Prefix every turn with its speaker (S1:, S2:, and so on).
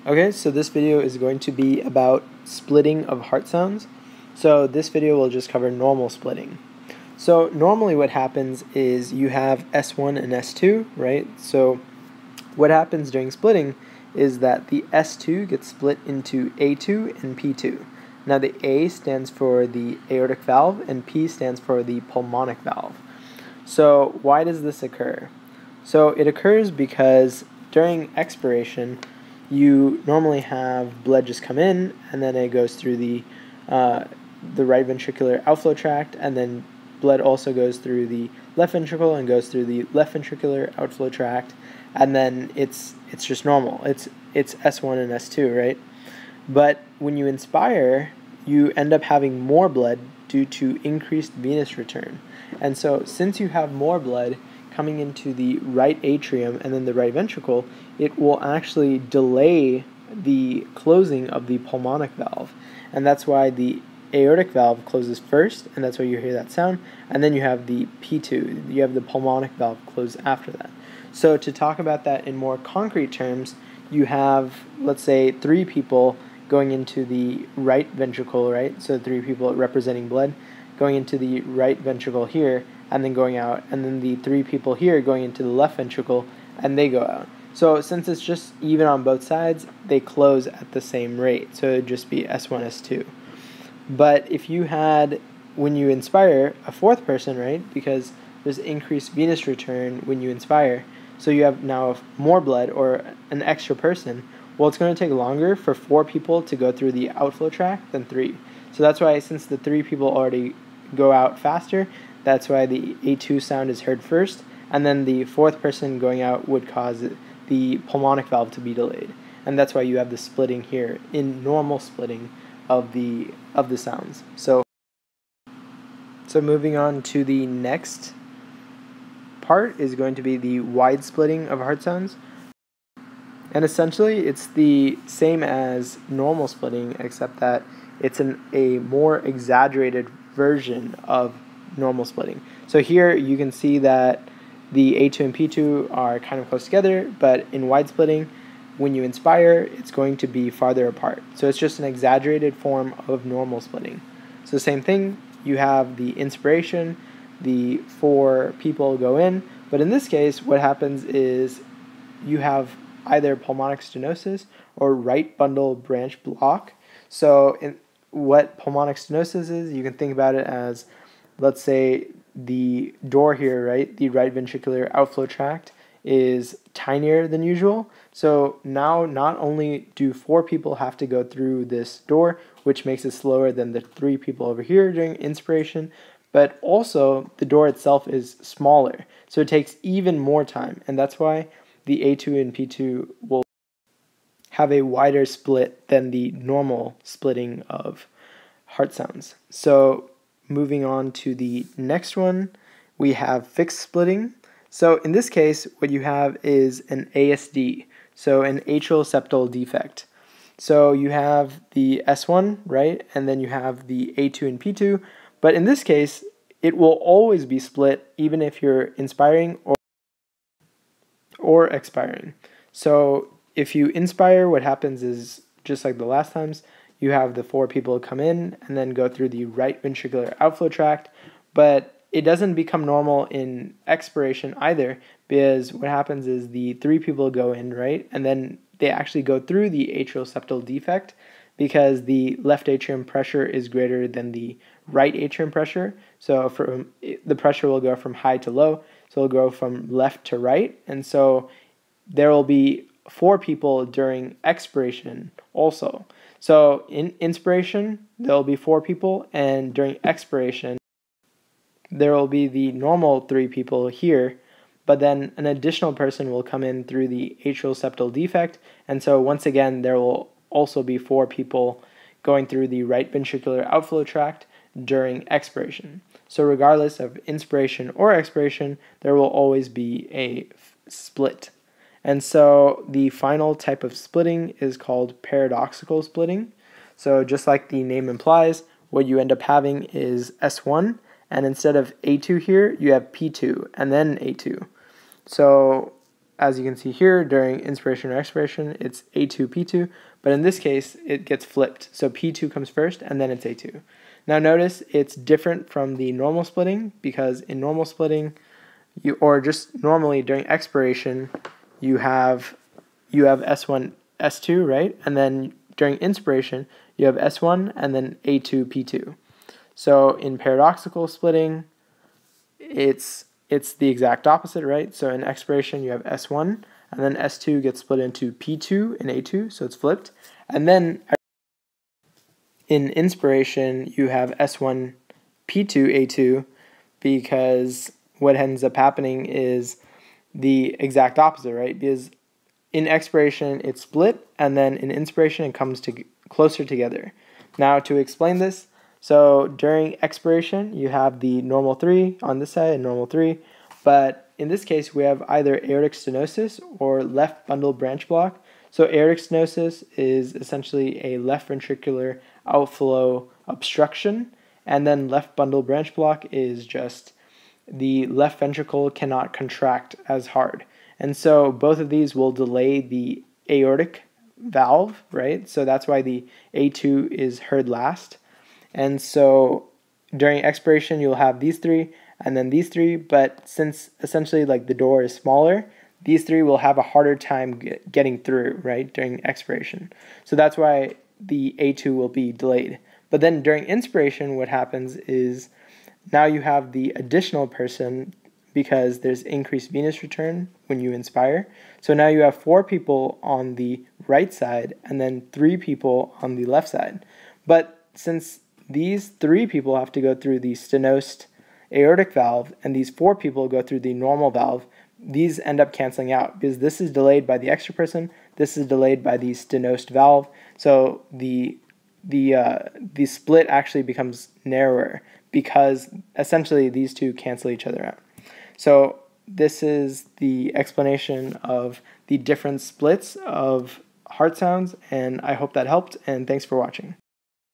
S1: Okay, so this video is going to be about splitting of heart sounds. So this video will just cover normal splitting. So normally what happens is you have S1 and S2, right? So what happens during splitting is that the S2 gets split into A2 and P2. Now the A stands for the aortic valve and P stands for the pulmonic valve. So why does this occur? So it occurs because during expiration, you normally have blood just come in, and then it goes through the right ventricular outflow tract, and then blood also goes through the left ventricle and goes through the left ventricular outflow tract, and then it's just normal. It's S1 and S2, right? But when you inspire, you end up having more blood due to increased venous return. And so since you have more blood coming into the right atrium and then the right ventricle, it will actually delay the closing of the pulmonic valve. And that's why the aortic valve closes first, and that's why you hear that sound. And then you have the P2, you have the pulmonic valve close after that. So to talk about that in more concrete terms, you have, let's say, 3 people going into the right ventricle, right? So 3 people representing blood going into the right ventricle here, and then going out, and then the 3 people here going into the left ventricle, and they go out. So since it's just even on both sides, they close at the same rate. So it would just be S1, S2. But if you had, when you inspire, a 4th person, right, because there's increased venous return when you inspire, so you have now more blood or an extra person, well, it's going to take longer for 4 people to go through the outflow tract than 3. So that's why, since the 3 people already go out faster, that's why the A2 sound is heard first, and then the 4th person going out would cause the pulmonic valve to be delayed. And that's why you have the splitting here in normal splitting of the sounds. So moving on to the next part is going to be the wide splitting of heart sounds. And essentially it's the same as normal splitting, except that it's a more exaggerated version of normal splitting. So here you can see that the A2 and P2 are kind of close together, but in wide splitting, when you inspire, it's going to be farther apart. So it's just an exaggerated form of normal splitting. So same thing, you have the inspiration, the 4 people go in, but in this case, what happens is you have either pulmonic stenosis or right bundle branch block. So what pulmonic stenosis is, you can think about it as, let's say, the door here, right, the right ventricular outflow tract is tinier than usual. So now not only do 4 people have to go through this door, which makes it slower than the 3 people over here during inspiration, but also the door itself is smaller. So it takes even more time, and that's why the A2 and P2 will have a wider split than the normal splitting of heart sounds. So moving on to the next one, we have fixed splitting. So in this case, what you have is an ASD, so an atrial septal defect. So you have the S1, right, and then you have the A2 and P2, but in this case, it will always be split even if you're inspiring or expiring. So if you inspire, what happens is, just like the last times, you have the 4 people come in and then go through the right ventricular outflow tract, but it doesn't become normal in expiration either, because what happens is the 3 people go in, right, and then they actually go through the atrial septal defect because the left atrium pressure is greater than the right atrium pressure. So the pressure will go from high to low, so it'll go from left to right, and so there will be 4 people during expiration also. So in inspiration, there will be 4 people, and during expiration, there will be the normal 3 people here, but then an additional person will come in through the atrial septal defect, and so once again, there will also be 4 people going through the right ventricular outflow tract during expiration. So regardless of inspiration or expiration, there will always be a split. And so the final type of splitting is called paradoxical splitting. So just like the name implies, what you end up having is S1, and instead of A2 here, you have P2, and then A2. So as you can see here, during inspiration or expiration, it's A2, P2, but in this case, it gets flipped. So P2 comes first, and then it's A2. Now notice it's different from the normal splitting, because in normal splitting, or just normally during expiration, you have S1, S2, right? And then during inspiration, you have S1 and then A2, P2. So in paradoxical splitting, it's the exact opposite, right? So in expiration, you have S1, and then S2 gets split into P2 and A2, so it's flipped. And then in inspiration, you have S1, P2, A2, because what ends up happening is the exact opposite, right? Because in expiration, it's split, and then in inspiration, it comes closer together. Now, to explain this, so during expiration, you have the normal 3 on this side and normal 3, but in this case, we have either aortic stenosis or left bundle branch block. So aortic stenosis is essentially a left ventricular outflow obstruction, and then left bundle branch block is just the left ventricle cannot contract as hard. And so both of these will delay the aortic valve, right? So that's why the A2 is heard last. And so during expiration, you'll have these 3 and then these 3, but since essentially like the door is smaller, these 3 will have a harder time getting through, right, during expiration. So that's why the A2 will be delayed. But then during inspiration, what happens is now you have the additional person, because there's increased venous return when you inspire. So now you have 4 people on the right side and then 3 people on the left side. But since these 3 people have to go through the stenosed aortic valve and these 4 people go through the normal valve, these end up canceling out because this is delayed by the extra person, this is delayed by the stenosed valve. So the split actually becomes narrower because essentially these two cancel each other out. So this is the explanation of the different splits of heart sounds, and I hope that helped, and thanks for watching.